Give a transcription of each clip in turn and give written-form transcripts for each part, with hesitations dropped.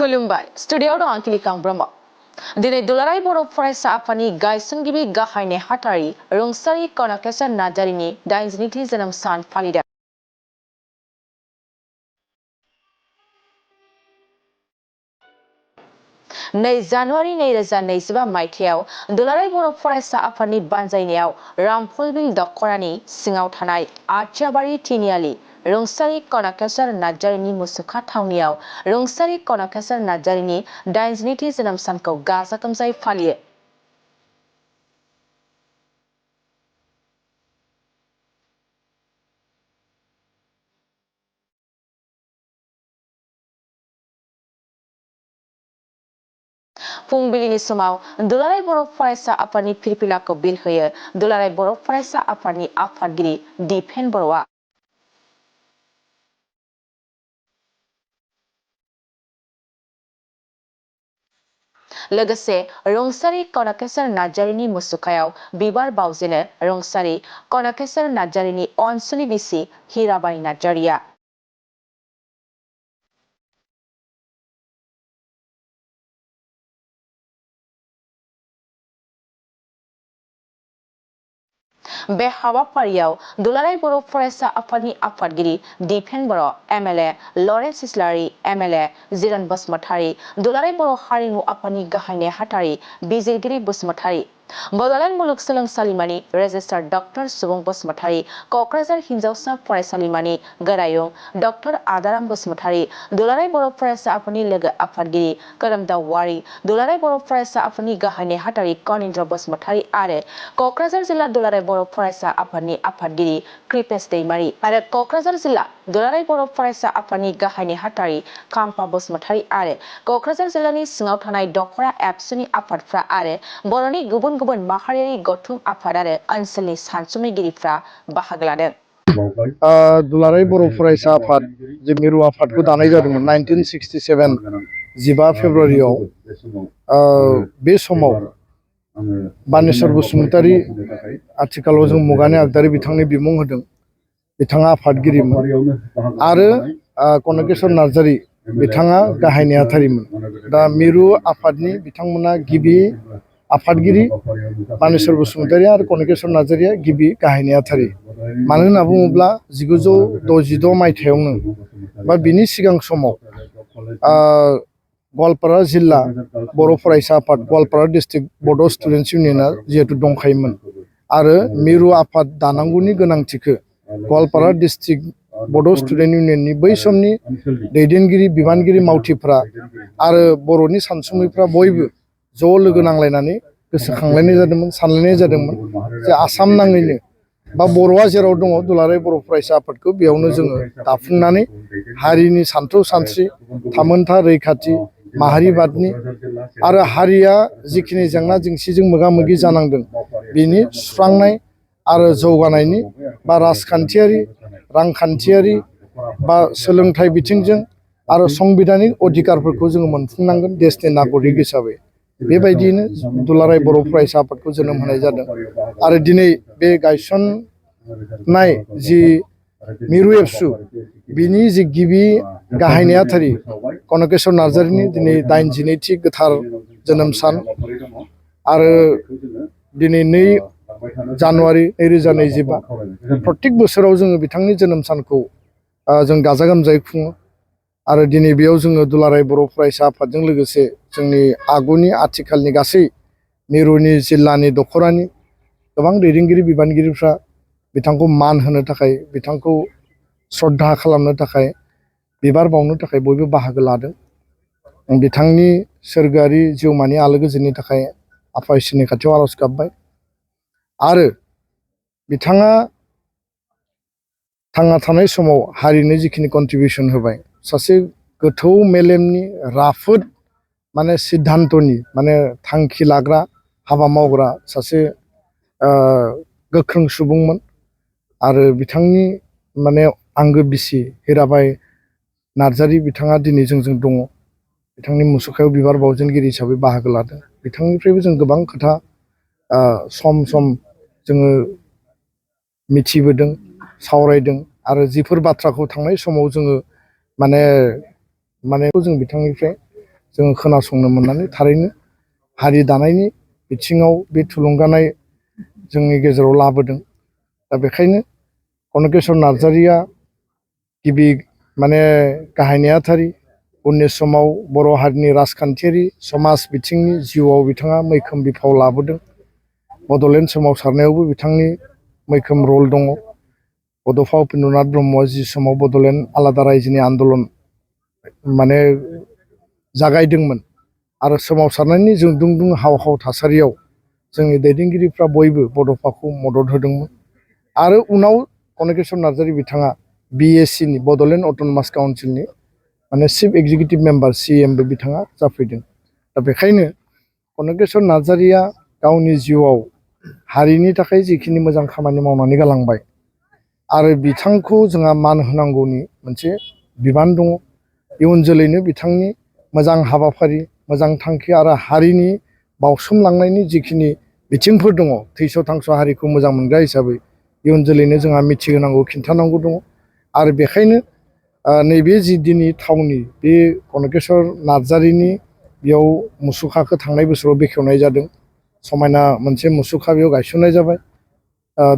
खुलुमबाय स्टुडियोआव दं आं किलिकां ब्रह्म दिनै दुलाराय बर' फरायसा आफादनि गायसनगिरि गाहाय नेहाथारि रुंसारि कन'क नार्जारिनि 82थि जोनोम सान फालिदों। जानुवारि 2025 मायथाइयाव दुलाराय बर' फरायसा आफादनि बानजायनायाव रामफलबिल दख'रानि सिङाव थानाय आथियाबारि तिनिआलि रुंसारि कन'क नार्जारिनि मुसुखा थावनियाव रुंसारि कन'क नार्जारिनि 82थि जोनोम सानखौ गाजा गोमजायै फालियो। फुंबिलिनि समाव दुलाराय बर' फरायसा आफादनि फिरफिलाखौ बिरहोयो दुलाराय बर' फरायसा आफादनि आफादगिरि दिपेन बर'आ। लोगोसे रुंसारि कन'क नार्जारिनि मुसुखायाव बिबार बावजेनो रुंसारि कन'क नार्जारिनि अनसुलि बिसि हिराबाई नार्जारिया। बे हाबाफारियाव दुलाराय बर' फरायसा आफादनि आफादगिरि दिपेन बर', एमएलए लरेन्स इस्लारि, एमएलए जिरन बसुमतारी, दुलाराय बर' हारिमु आफादनि गाहाय नेहाथारि बिजिरगिरि बसुमतारी, बड'लेण्ड मुलुगसोलोंसालिमानि रेजिस्ट्रार डक्टर सुबुं बसुमतारी, क'क्राझार हिनजावसा फरायसालिमानि गोरायुं डक्टर आदाराम बसुमतारी, दुलाराय बर' फरायसा आफादनि लोगो आफादगिरि खोरोमदाव वारि, दुलाराय बर' फरायसा आफादनि गाहाय नेहाथारि कनिन्द्र बसुमतारी आरो क'क्राझार जिल्ला दुलाराय बर' फरायसा आफादनि आफादगिरि कृपेश दैमारि आरो क'क्राझार जिल्ला दुलाराय बर' फरायसा आफादनि गाहाय नेहाथारि खाम्फा बसुमतारी आरो क'क्राझार जिल्लानि सिङाव थानाय दख'रा एबसुनि आफादफ्रा आरो बर'नि गुबुन गुबुन माहारियारि गौथुम आफाद आरो ओनसोलनि सानसुमैगिरिफ्रा बाहागो लादों। दुलाराय बर' फरायसा आफाद जे मिरु आफादखौ दानाय जादोंमोन 1967 15 फेब्रुवारियाव। बे समाव बानेश्वर बसुमतारी आथिखालाव जों मुगानि आगदारि बिथांनि बिमुं होदों। बिथाङा आफादगिरिमोन आरो कनकेश्वर नार्जारि बिथाङा गाहाय नेहाथारिमोन। दा मिरु आफादनि बिथांमोना गिबि आफादगिरि बानेश्वर बसुमतारी आरो कनकेश्वर नार्जारिया गिबि गाहाय नेहाथारि। मानो होनना बुङोब्ला 1966 मायथाइयावनो बा बिनि सिगां समाव गवालपारा जिल्ला बर' फरायसा आफाद गवालपारा डिस्ट्रिक्ट बड' स्टुडेन्टस इउनियना जिहेतु दंखायोमोन आरो मिरु आफाद दानांगौनि गोनांथिखौ गवालपारा डिस्ट्रिक्ट बड' स्टुडेन्ट इउनियननि बै समनि दैदेनगिरि बिबानगिरि मावथिफ्रा आरो बर'नि सानसुमैफ्रा बयबो ज' लोगो नांलायनानै गोसोखांलायनाय जादोंमोन, सानलायनाय जादोंमोन जे आसाम नाङैनो बा बर'आ जेराव दङ दुलाराय बर' फरायसा आफादखौ बेयावनो जोङो दाफुंनानै हारिनि सानथौ सानस्रि, थामोनथा रैखाथि, माहारिबादनि आरो हारिया जिखिनि जेंना जेंसिजों मोगा मोगि जानांदों बिनि सुस्रांनाय आरो जौगानायनि बा राजखान्थियारि, रांखान्थियारि बा सोलोंथाइ बिथिंजों आरो संबिधानिक अधिकारफोरखौ जोङो मोनफुंनांगोन देशनि नागरिक हिसाबै। बेबायदियैनो दुलाराय बर' फरायसा आफादखौ जोनोम होनाय जादों आरो दिनै बे गायसननाय जि मिरु एबसु बिनि जि गिबि गाहाय नेहाथारि कनकेश्वर नार्जारिनि दिनै 82थि गोथार जोनोम सान आरो दिनै 2 जानुवारि 2025 प्रत्येक बोसोराव जोङो बिथांनि जोनोम सानखौ जों गाजा गोमजायै खुङो आरो दिनै बेयाव जोङो दुलाराय बर' फरायसा आफादजों लोगोसे जोंनि आगुनि आथिखालनि गासै मिरुनि जिल्लानि दख'रानि गोबां दैदेनगिरि बिबानगिरिफ्रा बिथांखौ मान होनो थाखाय, बिथांखौ श्रद्धा खालामनो थाखाय, बिबार बावनो थाखाय बयबो बाहागो लादों। बिथांनि सोरगोआरि जिउमानि आलो गोजोननि थाखाय आफा इसोरनि खाथियाव आर'ज गाबबाय आरो बिथाङा थांना थानाय समाव हारिनो जिखिनि कन्ट्रिबिउसन होबाय, सासे गोथौ मेलेमनि राफोद माने सिद्धान्तनि माने थांखि लाग्रा हाबा मावग्रा सासे गोख्रों सुबुंमोन आरो बिथांनि माने आंगो बिसि हिराबाई नार्जारि बिथाङा दिनै जोंजों दङ। बिथांनि मुसुखायाव बिबार बावजेनगिरि हिसाबै बाहागो लादों। बिथांनिफ्रायबो जों गोबां खोथा सम सम जोङो मिथिबोदों, सावरायदों आरो जिफोर बाथ्राखौ थांनाय समाव जोङो माने जों बिथांनिफ्राय जोङो खोनासंनो मोननानै थारैनो हारि दानायनि बिथिङाव बे थुलुंगानाय जोंनि गेजेराव लाबोदों। दा बेखायनो कनकेश्वर नार्जारिया गिबि माने गाहाय नेहाथारि उननि समाव बर' हारिनि राजखान्थियारि समाज बिथिंनि जिउआव बिथाङा मैखोम बिफाव लाबोदों। बड'लेण्ड सोमावसारनायावबो बिथांनि मैखोम रल दङ। बड'फा उपेन्द्रनाथ ब्रह्मआ जि समाव बड'लेण्ड आलादा रायजोनि आन्दलन माने जागायदोंमोन आरो सोमावसारनायनि जों दुं हाव हाव थासारियाव जोंनि दैदेनगिरिफ्रा बयबो बड'फाखौ मदद होदोंमोन। आरो उनाव कनकेश्वर नार्जारि बिथाङा BACनि बड'लेण्ड अट'नमास काउन्सिलनि माने चिफ एक्जिकिउटिभ मेम्बार CMबो बिथाङा जाफैदों। दा बेखायनो कनकेश्वर नार्जारिया गावनि जिउआव हारिनि थाखाय जिखिनि मोजां खामानि मावनानै गालांबाय आरो बिथांखौ जोंहा मान होनांगौनि मोनसे बिबान दङ। इयुन जोलैनो बिथांनि मोजां हाबाफारि मोजां थांखि आरो हारिनि बावसोमलांनायनि जिखिनि बिथिंफोर दङ थैस' थांस' हारिखौ मोजां मोनग्रा हिसाबै इयुन जोलैनो जोंहा मिथिहोनांगौ खिन्थानांगौ दङ। आरो बेखायनो नैबे जि दिनै थावनि बे कनकेश्वर नार्जारिनि बेयाव मुसुखाखौ थांनाय बोसोराव बेखेवनाय जादों। समायना मोनसे मुसुखा बेयाव गायसननाय जाबाय।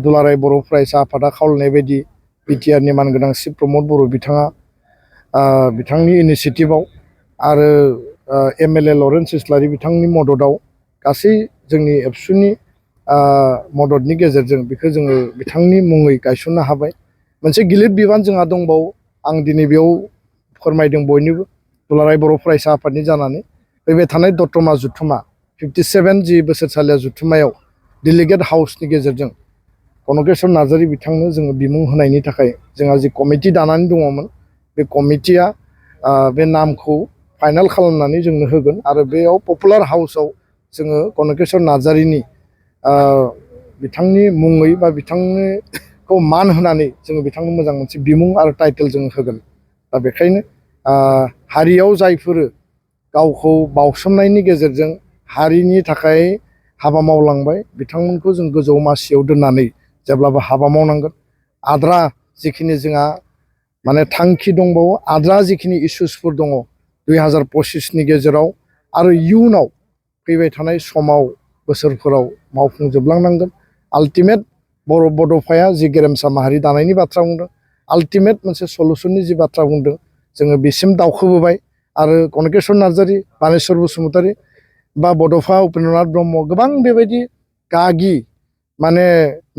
दुलाराय बर' फरायसा आफादा खावलायनाय बायदि BTRनि मानगोनां चिफ प्रमद बर' बिथाङा बिथांनि इनिसियेटिभआव आरो MLA लरेन्स इस्लारि बिथांनि मददआव गासै जोंनि एबसुनि मददनि गेजेरजों बेखौ जोङो बिथांनि मुङै गायसननो हाबाय। मोनसे गिलिर बिबान जोंहा दंबावो। आं दिनै बेयाव फोरमायदों बयनिबो दुलाराय बर' फरायसा आफादनि जानानै फैबाय थानाय दतमा जुथुमा 57 जि बोसोरसालिया जुथुमायाव डेलिगेट हाउसनि गेजेरजों कनकेश्वर नार्जारि बिथांनो जोङो बिमुं होनायनि थाखाय जोंहा जि कमिटि दानानै दङमोन बे कमिटिया बे नामखौ फाइनाल खालामनानै जोंनो होगोन आरो बेयाव पपुलार हाउसआव जोङो कनकेश्वर नार्जारिनि बिथांनि मुङै बा बिथांखौ मान होनानै जोङो बिथांनो मोजां मोनसे बिमुं आरो टाइटेल जों होगोन। दा बेखायनो हारियाव जायफोर गावखौ बावसोमनायनि गेजेरजों हारिनि थाखाय हाबा मावलांबाय बिथांमोनखौ जों गोजौ मासियाव दोननानै जेब्लाबो हाबा मावनांगोन। आद्रा जिखिनि जोंहा माने थांखि दंबावो आद्रा जिखिनि इसुसफोर दङ 2025नि गेजेराव आरो इयुनाव फैबाय थानाय समाव बोसोरफोराव मावफुंजोबलांनांगोन। आल्टिमेट बर' बड'फाया जि गेरेमसा माहारि दानायनि बाथ्रा बुंदों आल्टिमेट मोनसे सलुसननि जि बाथ्रा बुंदों जोङो बेसिम दावखोबोबाय। आरो कनकेश्वर नार्जारि बानेश्वर बसुमतारी बा बड'फा उपेन्द्रनाथ ब्रह्म गोबां बेबायदि गागि माने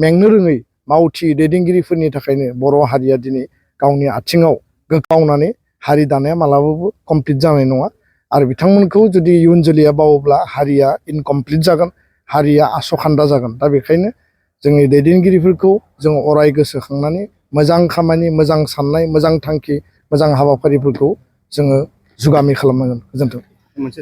मेंनो रोङै मावथि दैदेनगिरिफोरनि थाखायनो बर' हारिया दिनै गावनि आथिङाव गोग्गावनानै हारि दानाया मालाबाबो कमप्लिट जानाय नङा। आरो बिथांमोनखौ जुदि इयुन जोलैया बावोब्ला हारिया इनकमप्लिट जागोन हारिया आस'खान्दा जागोन। दा बेखायनो जोंनि दैदेनगिरिफोरखौ जों अराय गोसोखांनानै मोजां खामानि मोजां साननाय मोजां थांखि मोजां हाबाफारिफोरखौ जोङो जुगामि खालामनांगोन। गोजोन्थों।